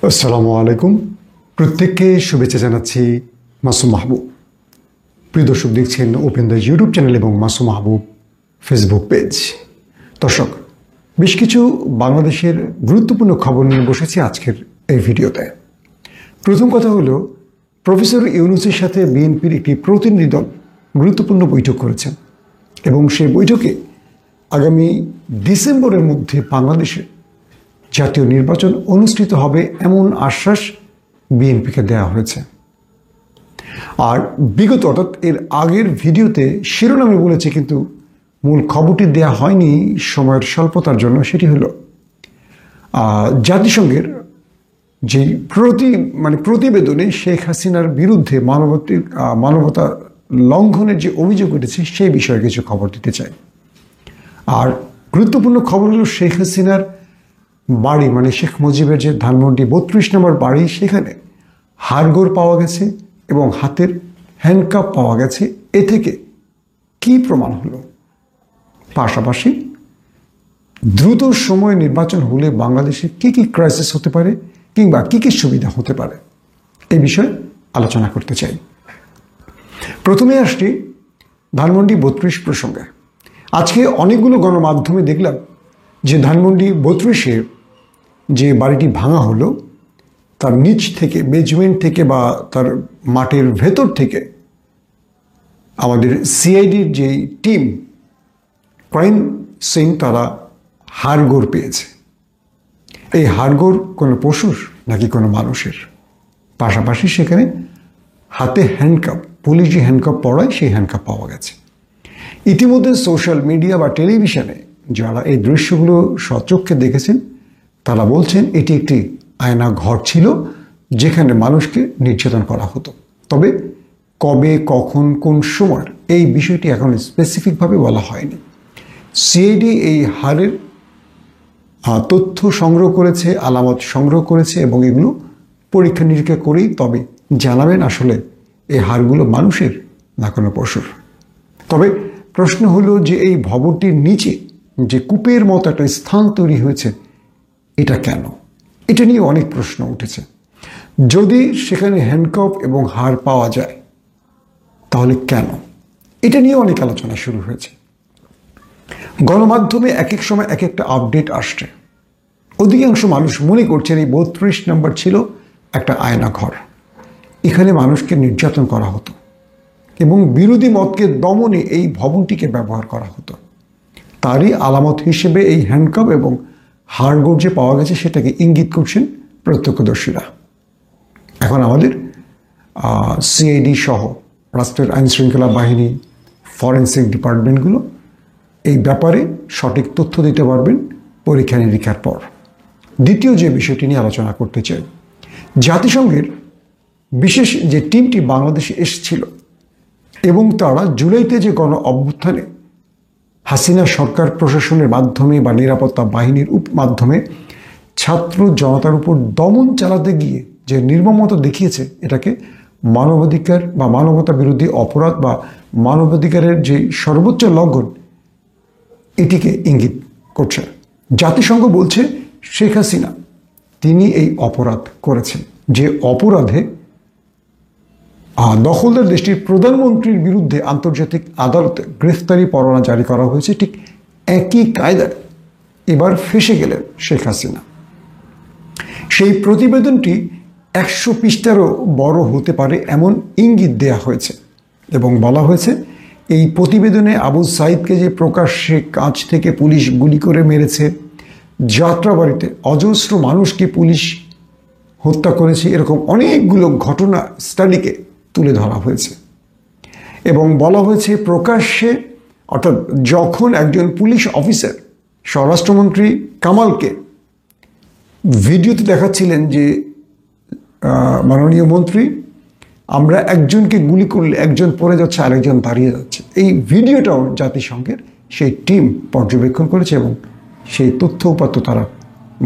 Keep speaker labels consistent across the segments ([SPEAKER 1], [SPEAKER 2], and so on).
[SPEAKER 1] আসসালামু আলাইকুম। প্রত্যেককে শুভেচ্ছা জানাচ্ছি। মাসুম মাহবুব। প্রিয় দর্শক, দেখছেন ওপেন দ্য ইউটিউব চ্যানেল এবং মাসুম মাহবুব ফেসবুক পেজ। দর্শক, বেশ কিছু বাংলাদেশের গুরুত্বপূর্ণ খবর নিয়ে বসেছি আজকের এই ভিডিওতে। প্রথম কথা হলো, প্রফেসর ইউনূসের সাথে বিএনপির একটি প্রতিনিধি দল গুরুত্বপূর্ণ বৈঠক করেছেন এবং সেই বৈঠকে আগামী ডিসেম্বরের মধ্যে বাংলাদেশে জাতীয় নির্বাচন অনুষ্ঠিত হবে এমন আশ্বাস বিএনপিকে দেওয়া হয়েছে। আর বিগত অর্থাৎ এর আগের ভিডিওতে শিরোনামে বলেছে, কিন্তু মূল খবরটি দেয়া হয়নি সময়ের স্বল্পতার জন্য। সেটি হলো জাতিসংঘের যে প্রতিবেদনে শেখ হাসিনার বিরুদ্ধে মানবতা লঙ্ঘনের যে অভিযোগ উঠেছে সেই বিষয়ে কিছু খবর দিতে চাই। আর গুরুত্বপূর্ণ খবর হলো, শেখ হাসিনার বাড়ি শেখ মুজিবের যে ধানমন্ডি 32 নম্বর বাড়ি, সেখানে হাড়গোড় পাওয়া গেছে এবং হাতের হ্যান্ডকাপ পাওয়া গেছে। এ থেকে কি প্রমাণ হলো? পাশাপাশি দ্রুত সময়ে নির্বাচন হলে বাংলাদেশে কি কি ক্রাইসিস হতে পারে কিংবা কি কি সুবিধা হতে পারে, এই বিষয়ে আলোচনা করতে চাই। প্রথমে আসছি ধানমন্ডি 32 প্রসঙ্গে। আজকে অনেকগুলো গণমাধ্যমে দেখলাম যে ধানমন্ডি 32-এ যে বাড়িটি ভাঙা হলো, তার নিচ থেকে, বেজমেন্ট থেকে বা তার মাটির ভেতর থেকে আমাদের সিআইডির যে টিম, ক্রাইম সিন, তারা হাড়গোড় পেয়েছে। এই হাড়গোড় কোনো পশুর নাকি কোনো মানুষের? পাশাপাশি সেখানে হাতে হ্যান্ডকাপ, পুলিশি হ্যান্ডকাপ পরায় সেই হ্যান্ডকাপ পাওয়া গেছে। ইতিমধ্যে সোশ্যাল মিডিয়া বা টেলিভিশনে যারা এই দৃশ্যগুলো সচক্ষে দেখেছেন তারা বলছেন এটি একটি আয়না ঘর ছিল যেখানে মানুষকে নির্যাতন করা হতো। তবে কবে, কখন, কোন সময়, এই বিষয়টি এখন স্পেসিফিকভাবে বলা হয়নি। সিআইডি এই হাড়ের তথ্য সংগ্রহ করেছে, আলামত সংগ্রহ করেছে এবং এগুলো পরীক্ষা নিরীক্ষা করেই তবে জানাবেন আসলে এই হাড়গুলো মানুষের না কোনো পশুর। তবে প্রশ্ন হলো যে এই ভবনটির নিচে যে কূপের মতো একটা স্থান তৈরি হয়েছে, এটা কেন? এটা নিয়ে অনেক প্রশ্ন উঠেছে। যদি সেখানে হ্যান্ডকাপ এবং হাড় পাওয়া যায় তাহলে কেন? এটা নিয়ে অনেক আলোচনা শুরু হয়েছে। গণমাধ্যমে এক এক সময় এক একটা আপডেট আসছে। অধিকাংশ মানুষ মনে করছেন এই 32 নম্বর ছিল একটা আয়না ঘর, এখানে মানুষকে নির্যাতন করা হতো এবং বিরোধী মতকে দমনে এই ভবনটিকে ব্যবহার করা হতো। তারই আলামত হিসেবে এই হ্যান্ডকাপ এবং হাড়গোড় যে পাওয়া গেছে সেটাকে ইঙ্গিত করছেন প্রত্যক্ষদর্শীরা। এখন আমাদের সিআইডি সহ রাষ্ট্রের আইনশৃঙ্খলা বাহিনী, ফরেন্সিক ডিপার্টমেন্টগুলো এই ব্যাপারে সঠিক তথ্য দিতে পারবেন পরীক্ষা নিরীক্ষার পর। দ্বিতীয় যে বিষয়টি নিয়ে আলোচনা করতে চাই, জাতিসংঘের বিশেষ যে টিমটি বাংলাদেশে এসেছিল এবং তারা জুলাইতে যে গণ অভ্যুত্থানে হাসিনা সরকার প্রশাসনের মাধ্যমে বা নিরাপত্তা বাহিনীর মাধ্যমে ছাত্র জনতার উপর দমন চালাতে গিয়ে যে নির্মমতা দেখিয়েছে, এটাকে মানবাধিকার বা মানবতা বিরোধী অপরাধ বা মানবাধিকারের যে সর্বোচ্চ লঙ্ঘন, এটিকে ইঙ্গিত করছে। জাতিসংঘ বলছে শেখ হাসিনা তিনি এই অপরাধ করেছেন, যে অপরাধে দখলদার দেশটির প্রধানমন্ত্রীর বিরুদ্ধে আন্তর্জাতিক আদালতে গ্রেফতারি পরোয়ানা জারি করা হয়েছে। ঠিক একই কায়দায় এবার ফেঁসে গেলেন শেখ হাসিনা। সেই প্রতিবেদনটি 100 পৃষ্ঠারও বড় হতে পারে এমন ইঙ্গিত দেয়া হয়েছে এবং বলা হয়েছে এই প্রতিবেদনে আবু সাইদকে যে প্রকাশ্যে কাছ থেকে পুলিশ গুলি করে মেরেছে, যাত্রাবাড়িতে অজস্র মানুষকে পুলিশ হত্যা করেছে, এরকম অনেকগুলো ঘটনা স্টাডিকে তুলে ধরা হয়েছে এবং বলা হয়েছে প্রকাশ্যে, অর্থাৎ যখন একজন পুলিশ অফিসার স্বরাষ্ট্রমন্ত্রী কামালকে ভিডিওতে দেখাচ্ছিলেন যে মাননীয় মন্ত্রী, আমরা একজনকে গুলি করলে একজন পড়ে যাচ্ছে, আরেকজন দাঁড়িয়ে যাচ্ছে, এই ভিডিওটাও জাতিসংঘের সেই টিম পর্যবেক্ষণ করেছে এবং সেই তথ্য উপাত্ত তারা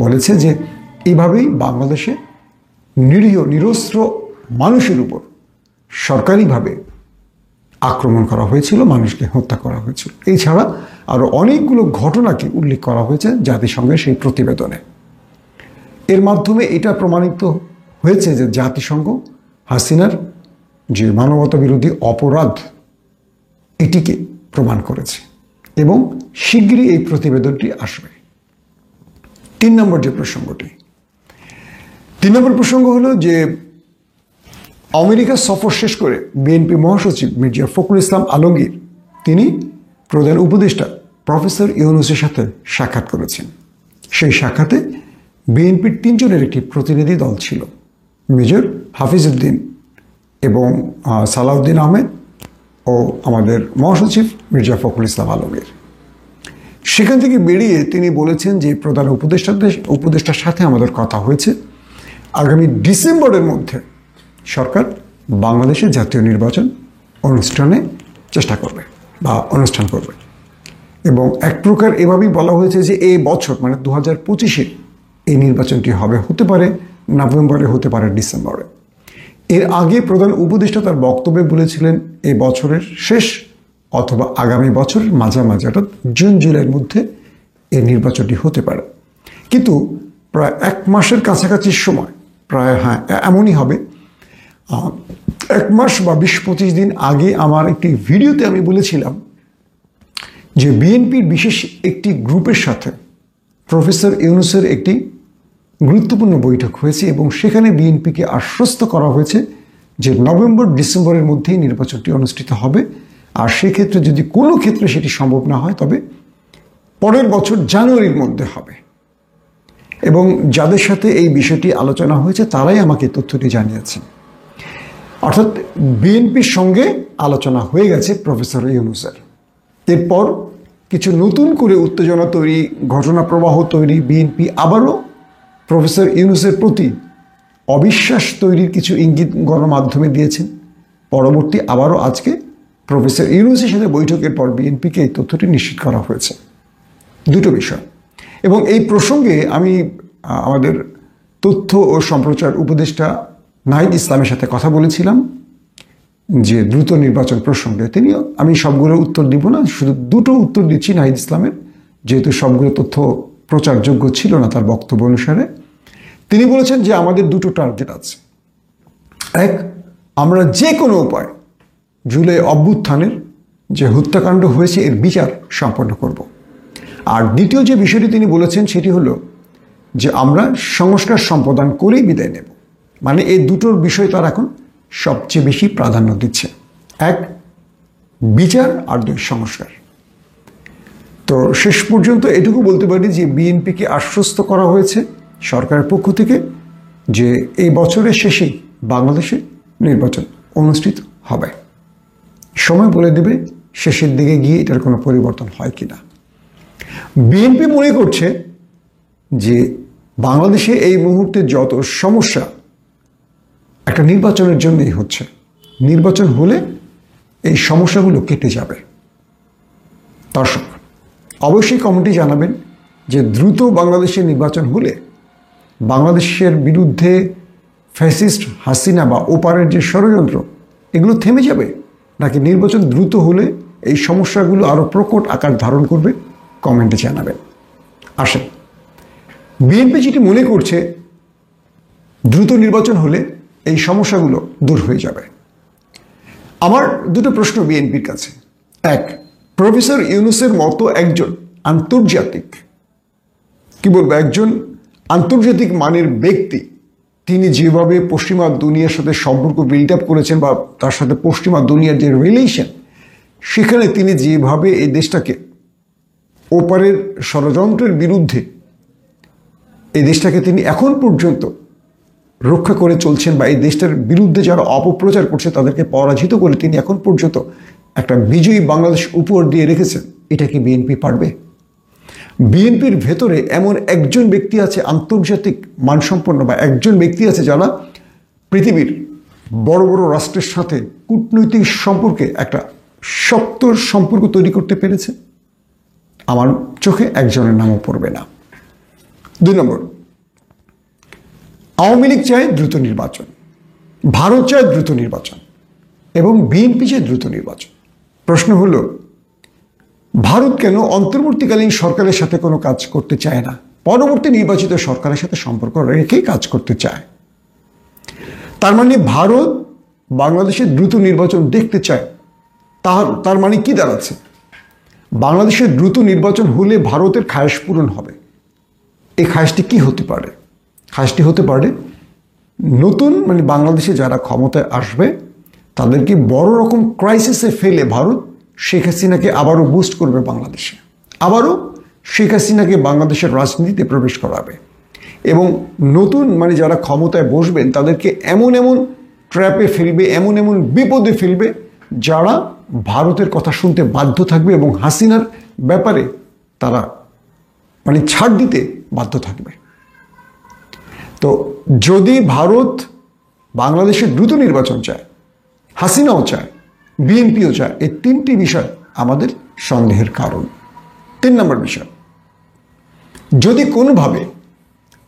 [SPEAKER 1] বলেছে যে এইভাবেই বাংলাদেশে নিরীহ নিরস্ত্র মানুষের উপর সরকারিভাবে আক্রমণ করা হয়েছিল, মানুষকে হত্যা করা হয়েছিল। এছাড়া আরও অনেকগুলো ঘটনাকে উল্লেখ করা হয়েছে জাতিসংঘের সেই প্রতিবেদনে। এর মাধ্যমে এটা প্রমাণিত হয়েছে যে জাতিসংঘ হাসিনার যে মানবতা বিরোধী অপরাধ এটিকে প্রমাণ করেছে এবং শীঘ্রই এই প্রতিবেদনটি আসবে। 3 নম্বর যে প্রসঙ্গটি, 3 নম্বর প্রসঙ্গ হলো যে আমেরিকা সফর শেষ করে বিএনপি মহাসচিব মির্জা ফখরুল ইসলাম আলমগীর তিনি প্রধান উপদেষ্টা প্রফেসর ইউনূসের সাথে সাক্ষাৎ করেছেন। সেই সাক্ষাতে বিএনপির 3 জনের একটি প্রতিনিধি দল ছিল, মেজর হাফিজউদ্দিন এবং সালাউদ্দিন আহমেদ ও আমাদের মহাসচিব মির্জা ফখরুল ইসলাম আলমগীর। সেখান থেকে বেরিয়ে তিনি বলেছেন যে প্রধান উপদেষ্টার সাথে আমাদের কথা হয়েছে, আগামী ডিসেম্বরের মধ্যে সরকার বাংলাদেশের জাতীয় নির্বাচন অনুষ্ঠানে চেষ্টা করবে বা অনুষ্ঠান করবে। এবং এক প্রকার এভাবেই বলা হয়েছে যে এই বছর মানে 2025-এ এই নির্বাচনটি হবে, হতে পারে নভেম্বরে, হতে পারে ডিসেম্বরে। এর আগে প্রধান উপদেষ্টা তার বক্তব্যে বলেছিলেন এই বছরের শেষ অথবা আগামী বছরের মাঝামাঝি অর্থাৎ জুন জুলাইয়ের মধ্যে এই নির্বাচনটি হতে পারে। কিন্তু প্রায় 1 মাসের কাছাকাছি সময়, প্রায় এমনই হবে, 1 মাস বা 20-25 দিন আগে আমার একটি ভিডিওতে আমি বলেছিলাম যে বিএনপির বিশেষ একটি গ্রুপের সাথে প্রফেসর ইউনূসের একটি গুরুত্বপূর্ণ বৈঠক হয়েছে এবং সেখানে বিএনপিকে আশ্বস্ত করা হয়েছে যে নভেম্বর ডিসেম্বরের মধ্যেই নির্বাচনটি অনুষ্ঠিত হবে, আর সেক্ষেত্রে যদি কোনো ক্ষেত্রে সেটি সম্ভব না হয় তবে পরের বছর জানুয়ারির মধ্যে হবে। এবং যাদের সাথে এই বিষয়টি আলোচনা হয়েছে তারাই আমাকে তথ্যটি জানিয়েছেন। অর্থাৎ বিএনপির সঙ্গে আলোচনা হয়ে গেছে প্রফেসর ইউনূসের। এরপর কিছু নতুন করে উত্তেজনা তৈরি, ঘটনা প্রবাহ তৈরি, বিএনপি আবারও প্রফেসর ইউনূসের প্রতি অবিশ্বাস তৈরির কিছু ইঙ্গিত গণমাধ্যমে দিয়েছেন। পরবর্তী আবারও আজকে প্রফেসর ইউনূসের সাথে বৈঠকের পর বিএনপিকে এই তথ্যটি নিশ্চিত করা হয়েছে। 2টো বিষয়। এবং এই প্রসঙ্গে আমি আমাদের তথ্য ও সম্প্রচার উপদেষ্টা নাহিদ ইসলামের সাথে কথা বলেছিলাম যে দ্রুত নির্বাচন প্রসঙ্গে। তিনিও, আমি সবগুলোর উত্তর দিব না, শুধু 2টো উত্তর দিচ্ছি নাহিদ ইসলামের, যেহেতু সবগুলো তথ্য প্রচারযোগ্য ছিল না তার বক্তব্য অনুসারে। তিনি বলেছেন যে আমাদের 2টো টার্গেট আছে। 1, আমরা যে কোনো উপায় জুলাই অভ্যুত্থানের যে হত্যাকাণ্ড হয়েছে এর বিচার সম্পন্ন করব। আর দ্বিতীয় যে বিষয়টি তিনি বলেছেন সেটি হলো যে আমরা সংস্কার সম্পাদন করেই বিদায় নেব। মানে এই 2টোর বিষয় তার এখন সবচেয়ে বেশি প্রাধান্য দিচ্ছে। 1, বিচার, আর 2, সংস্কার। তো শেষ পর্যন্ত এটুকু বলতে পারি যে বিএনপিকে আশ্বস্ত করা হয়েছে সরকারের পক্ষ থেকে যে এই বছরের শেষেই বাংলাদেশে নির্বাচন অনুষ্ঠিত হবে। সময় বলে দেবে শেষের দিকে গিয়ে এটার কোনো পরিবর্তন হয় কিনা। বিএনপি মনে করছে যে বাংলাদেশে এই মুহূর্তে যত সমস্যা একটা নির্বাচনের জন্যই হচ্ছে, নির্বাচন হলে এই সমস্যাগুলো কেটে যাবে। দর্শক অবশ্যই কমেন্টে জানাবেন যে দ্রুত বাংলাদেশে নির্বাচন হলে বাংলাদেশের বিরুদ্ধে ফ্যাসিস্ট হাসিনা বা ওপারের যে ষড়যন্ত্র এগুলো থেমে যাবে, নাকি নির্বাচন দ্রুত হলে এই সমস্যাগুলো আরও প্রকট আকার ধারণ করবে। কমেন্টে জানাবেন। আসেন, বিএনপি যেটি মনে করছে দ্রুত নির্বাচন হলে এই সমস্যাগুলো দূর হয়ে যাবে। আমার 2টো প্রশ্ন বিএনপির কাছে। 1, প্রফেসর ইউনূসের মতো একজন আন্তর্জাতিক একজন আন্তর্জাতিক মানের ব্যক্তি, তিনি যেভাবে পশ্চিমা দুনিয়ার সাথে সম্পর্ক বিল্ড আপ করেছেন বা তার সাথে পশ্চিমা দুনিয়ার যে রিলেশন, সেখানে তিনি যেভাবে এই দেশটাকে ওপারের ষড়যন্ত্রের বিরুদ্ধে এই দেশটাকে তিনি এখন পর্যন্ত রক্ষা করে চলছেন বা এই দেশটার বিরুদ্ধে যারা অপপ্রচার করছে তাদেরকে পরাজিত করে তিনি এখন পর্যন্ত একটা বিজয়ী বাংলাদেশ উপহার দিয়ে রেখেছেন, এটা কি বিএনপি পারবে? বিএনপির ভেতরে এমন একজন ব্যক্তি আছে আন্তর্জাতিক মানসম্পন্ন, বা একজন ব্যক্তি আছে যারা পৃথিবীর বড় বড় রাষ্ট্রের সাথে কূটনৈতিক সম্পর্কে একটা শক্ত সম্পর্ক তৈরি করতে পেরেছে? আমার চোখে একজনের নামও পড়বে না। 2 নম্বর, আওয়ামী লীগ চায় দ্রুত নির্বাচন, ভারত চায় দ্রুত নির্বাচন এবং বিএনপি চায় দ্রুত নির্বাচন। প্রশ্ন হলো ভারত কেন অন্তর্বর্তীকালীন সরকারের সাথে কোনো কাজ করতে চায় না? পরবর্তী নির্বাচিত সরকারের সাথে সম্পর্ক রেখেই কাজ করতে চায়। তার মানে ভারত বাংলাদেশের দ্রুত নির্বাচন দেখতে চায়। তার মানে কি দাঁড়াচ্ছে? বাংলাদেশের দ্রুত নির্বাচন হলে ভারতের খায়েশ পূরণ হবে। এই খায়েশটি কি হতে পারে? খায়েশটি হতে পারে নতুন মানে বাংলাদেশে যারা ক্ষমতায় আসবে তাদেরকে বড় রকম ক্রাইসিসে ফেলে ভারত শেখ হাসিনাকে আবারও বুস্ট করবে বাংলাদেশে, আবারও শেখ হাসিনাকে বাংলাদেশের রাজনীতিতে প্রবেশ করাবে এবং নতুন মানে যারা ক্ষমতায় বসবেন তাদেরকে এমন এমন ট্র্যাপে ফেলবে, এমন এমন বিপদে ফেলবে যারা ভারতের কথা শুনতে বাধ্য থাকবে এবং হাসিনার ব্যাপারে তারা মানে ছাড় দিতে বাধ্য থাকবে। তো যদি ভারত বাংলাদেশের দ্রুত নির্বাচন চায়, হাসিনাও চায়, বিএনপিও চায়, এই তিনটি বিষয় আমাদের সন্দেহের কারণ। 3 নম্বর বিষয়, যদি কোনোভাবে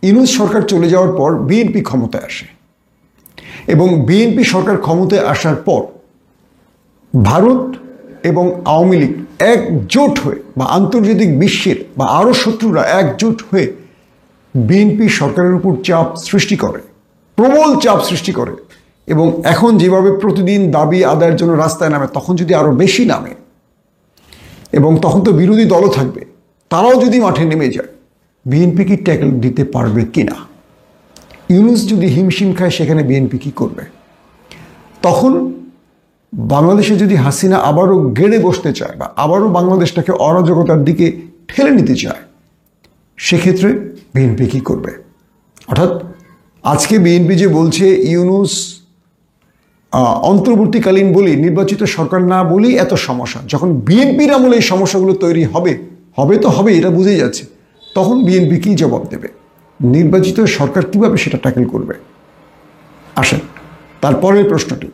[SPEAKER 1] ইউনূস সরকার চলে যাওয়ার পর বিএনপি ক্ষমতায় আসে এবং বিএনপি সরকার ক্ষমতায় আসার পর ভারত এবং আওয়ামী লীগ একজোট হয়ে বা আন্তর্জাতিক বিশ্বের বা আরও শত্রুরা একজোট হয়ে বিএনপি সরকারের উপর চাপ সৃষ্টি করে, প্রবল চাপ সৃষ্টি করে এবং এখন যেভাবে প্রতিদিন দাবি আদায়ের জন্য রাস্তায় নামে, তখন যদি আরও বেশি নামে এবং তখন তো বিরোধী দলও থাকবে, তারাও যদি মাঠে নেমে যায়, বিএনপি কি ট্যাকল দিতে পারবে কিনা? ইউনূস যদি হিমশিম খায় সেখানে বিএনপি কি করবে? তখন বাংলাদেশে যদি হাসিনা আবারও গেড়ে বসতে চায় বা আবারও বাংলাদেশটাকে অরাজকতার দিকে ঠেলে নিতে চায়, সেক্ষেত্রে বিএনপি কি করবে? অর্থাৎ আজকে বিএনপি যে বলছে ইউনূস অন্তর্বর্তীকালীন বলেই, নির্বাচিত সরকার না বলেই এত সমস্যা, যখন বিএনপির আমলে এই সমস্যাগুলো তৈরি হবে তো হবে, এটা বুঝেই যাচ্ছে, তখন বিএনপি কি জবাব দেবে? নির্বাচিত সরকার কিভাবে সেটা ট্যাকেল করবে? আসেন তারপরের প্রশ্নটি,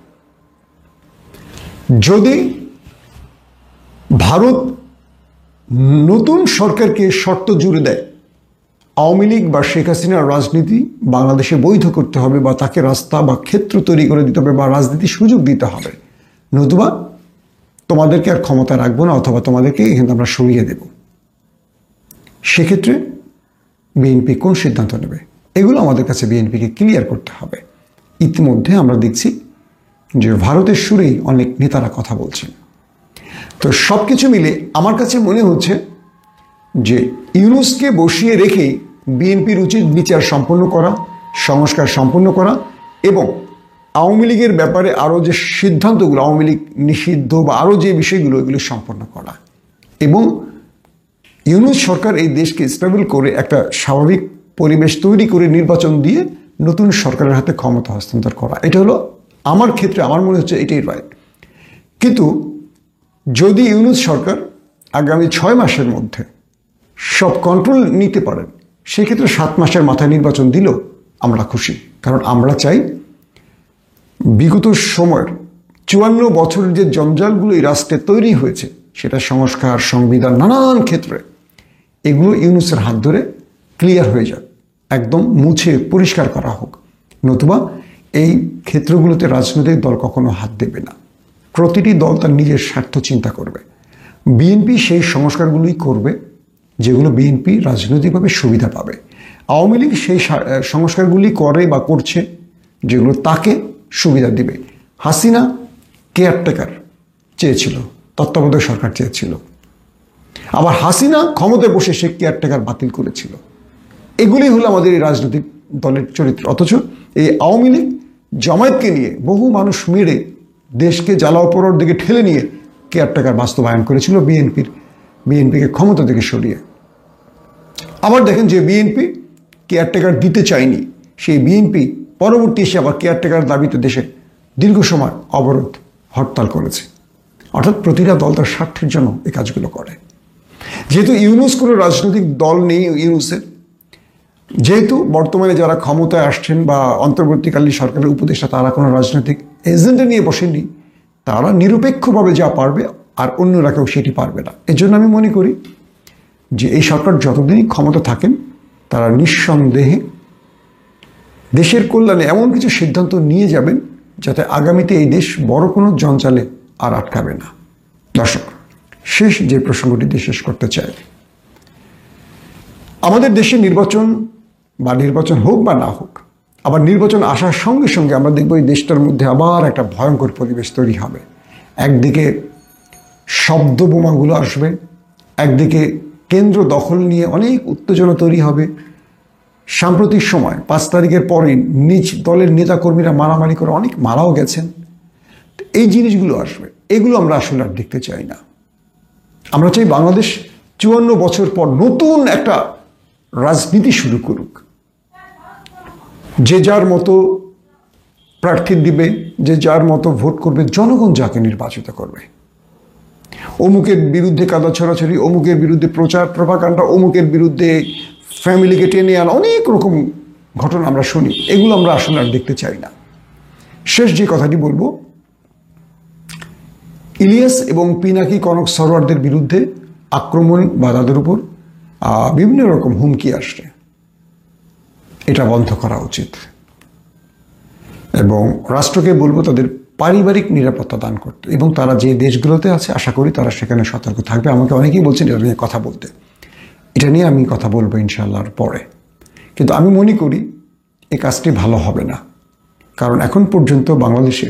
[SPEAKER 1] যদি ভারত নতুন সরকারকে শর্ত জুড়ে দেয় আওয়ামী লীগ বা শেখ হাসিনার রাজনীতি বাংলাদেশে বৈধ করতে হবে বা তাকে রাস্তা বা ক্ষেত্র তৈরি করে দিতে হবে বা রাজনীতির সুযোগ দিতে হবে, নতুবা তোমাদেরকে আর ক্ষমতা রাখবো না অথবা তোমাদেরকে এখানে আমরা সরিয়ে দেব, সেক্ষেত্রে বিএনপি কোন সিদ্ধান্ত নেবে? এগুলো আমাদের কাছে বিএনপিকে ক্লিয়ার করতে হবে। ইতিমধ্যে আমরা দেখছি যে ভারতের সুরেই অনেক নেতারা কথা বলছেন। তো সব কিছু মিলে আমার কাছে মনে হচ্ছে যে ইউনূসকে বসিয়ে রেখেই বিএনপির উচিত বিচার সম্পন্ন করা, সংস্কার সম্পন্ন করা এবং আওয়ামী লীগের ব্যাপারে আরও যে সিদ্ধান্তগুলো, আওয়ামী লীগ নিষিদ্ধ বা আরও যে বিষয়গুলো, এগুলো সম্পন্ন করা এবং ইউনূস সরকার এই দেশকে স্টেবল করে একটা স্বাভাবিক পরিবেশ তৈরি করে নির্বাচন দিয়ে নতুন সরকারের হাতে ক্ষমতা হস্তান্তর করা। এটা হলো আমার ক্ষেত্রে, আমার মনে হচ্ছে এটাই রাইট। কিন্তু যদি ইউনূস সরকার আগামী 6 মাসের মধ্যে সব কন্ট্রোল নিতে পারেন, সেক্ষেত্রে 7 মাসের মাথায় নির্বাচন দিলেও আমরা খুশি। কারণ আমরা চাই বিগত সময়ের 54 বছরের যে জঞ্জালগুলো এই রাষ্ট্রে তৈরি হয়েছে, সেটা সংস্কার, সংবিধান, নানান ক্ষেত্রে এগুলো ইউনূসের হাত ধরে ক্লিয়ার হয়ে যাক, একদম মুছে পরিষ্কার করা হোক। নতুবা এই ক্ষেত্রগুলোতে রাজনৈতিক দল কখনো হাত দেবে না। প্রতিটি দল তার নিজের স্বার্থ চিন্তা করবে। বিএনপি সেই সংস্কারগুলোই করবে যেগুলো বিএনপি রাজনৈতিকভাবে সুবিধা পাবে। আওয়ামী লীগ সেই সংস্কারগুলি করে বা করছে যেগুলো তাকে সুবিধা দিবে। হাসিনা কেয়ারটেকার চেয়েছিল, তত্ত্বাবধায়ক সরকার চেয়েছিল, আবার হাসিনা ক্ষমতায় বসে সে কেয়ারটেকার বাতিল করেছিল। এগুলি হলো আমাদের এই রাজনৈতিক দলের চরিত্র। অথচ এই আওয়ামী লীগ জামায়াতকে নিয়ে বহু মানুষ মেরে দেশকে জ্বালাও-পোড়ার দিকে ঠেলে নিয়ে কেয়ারটেকার বাস্তবায়ন করেছিল বিএনপিকে ক্ষমতা থেকে সরিয়ে। আবার দেখেন যে বিএনপি কেয়ারটেকার দিতে চায়নি, সেই বিএনপি পরবর্তী এসে আবার কেয়ারটেকার দাবিতে দেশে দীর্ঘ সময় অবরোধ হরতাল করেছে। অর্থাৎ প্রতিটা দল তার স্বার্থের জন্য এই কাজগুলো করে। যেহেতু ইউনূস কোনো রাজনৈতিক দল নেই, ইউনূসের যেহেতু বর্তমানে যারা ক্ষমতায় আসছেন বা অন্তর্বর্তীকালীন সরকারের উপদেষ্টা, তারা কোনো রাজনৈতিক এজেন্ডা নিয়ে বসেননি, তারা নিরপেক্ষভাবে যা পারবে আর অন্যরা কেউ সেটি পারবে না। এজন্য আমি মনে করি যে এই সরকার যতদিনই ক্ষমতা থাকেন তারা নিঃসন্দেহে দেশের কল্যাণে এমন কিছু সিদ্ধান্ত নিয়ে যাবেন যাতে আগামীতে এই দেশ বড় কোনো জঞ্জালে আর আটকাবে না। দর্শক, শেষ যে প্রসঙ্গটি দিয়ে শেষ করতে চাই, আমাদের দেশে নির্বাচন হোক বা না হোক, আবার নির্বাচন আসার সঙ্গে সঙ্গে আমরা দেখব এই দেশটার মধ্যে আবার একটা ভয়ঙ্কর পরিবেশ তৈরি হবে। একদিকে শব্দ বোমাগুলো আসবে, একদিকে কেন্দ্র দখল নিয়ে অনেক উত্তেজনা তৈরি হবে। সাম্প্রতিক সময় 5 তারিখের পরে নিজ দলের নেতাকর্মীরা মারামারি করে অনেক মারাও গেছেন। এই জিনিসগুলো আসবে, এগুলো আমরা আসলে আর দেখতে চাই না। আমরা চাই বাংলাদেশ 54 বছর পর নতুন একটা রাজনীতি শুরু করুক, যে যার মতো প্রার্থী দিবে, যে যার মতো ভোট করবে, জনগণ যাকে নির্বাচিত করবে। অমুকের বিরুদ্ধে কাদা ছড়াছড়ি, অমুকের বিরুদ্ধে প্রচার প্রপাগান্ডা, অমুকের বিরুদ্ধে ফ্যামিলিকে টেনে আনা, অনেক রকম ঘটনা আমরা শুনি। এগুলো আমরা আসলে আর দেখতে চাই না। শেষ যে কথাটি বলবো, ইলিয়াস এবং পিনাকি কনক সরোয়ারদের বিরুদ্ধে আক্রমণ বা তাদের উপর বিভিন্ন রকম হুমকি আসছে, এটা বন্ধ করা উচিত। এবং রাষ্ট্রকে বলবো তাদের পারিবারিক নিরাপত্তা দান করতে, এবং তারা যে দেশগুলোতে আছে আশা করি তারা সেখানে সতর্ক থাকবে। আমাকে অনেকেই বলছেন এটা নিয়ে কথা বলতে, এটা নিয়ে আমি কথা বলবো ইনশাআল্লাহর পরে। কিন্তু আমি মনে করি এই কাজটি ভালো হবে না, কারণ এখন পর্যন্ত বাংলাদেশে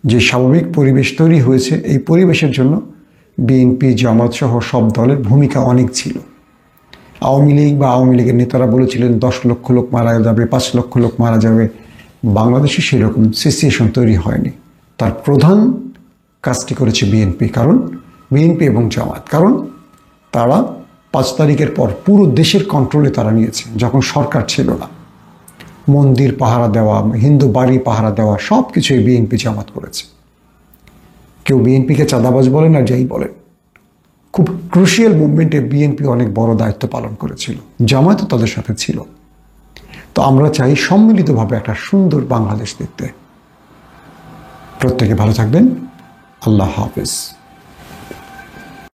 [SPEAKER 1] যে স্বাভাবিক পরিবেশ তৈরি হয়েছে, এই পরিবেশের জন্য বিএনপি, জামাত সহ সব দলের ভূমিকা অনেক ছিল। আওয়ামী লীগের নেতারা বলেছিলেন 10 লক্ষ লোক মারা যাবে, 5 লক্ষ লোক মারা যাবে। বাংলাদেশে সেরকম সিচুয়েশন তৈরি হয়নি। তার প্রধান কাজটি করেছে বিএনপি, কারণ বিএনপি এবং জামাত, কারণ তারা 5 তারিখের পর পুরো দেশের কন্ট্রোলে তারা নিয়েছে, যখন সরকার ছিল না। মন্দির পাহারা দেওয়া, হিন্দু বাড়ি পাহারা দেওয়া, সব কিছুই বিএনপি জামাত করেছে। কেউ বিএনপিকে চাঁদাবাজ বলেন আর যাই বলেন, খুব ক্রুশিয়াল মুভমেন্টে বিএনপি অনেক বড় দায়িত্ব পালন করেছিল, জামায়াতও তাদের সাথে ছিল। তো আমরা চাই সম্মিলিতভাবে একটা সুন্দর বাংলাদেশ দেখতে। প্রত্যেকে ভালো থাকবেন। আল্লাহ হাফেজ।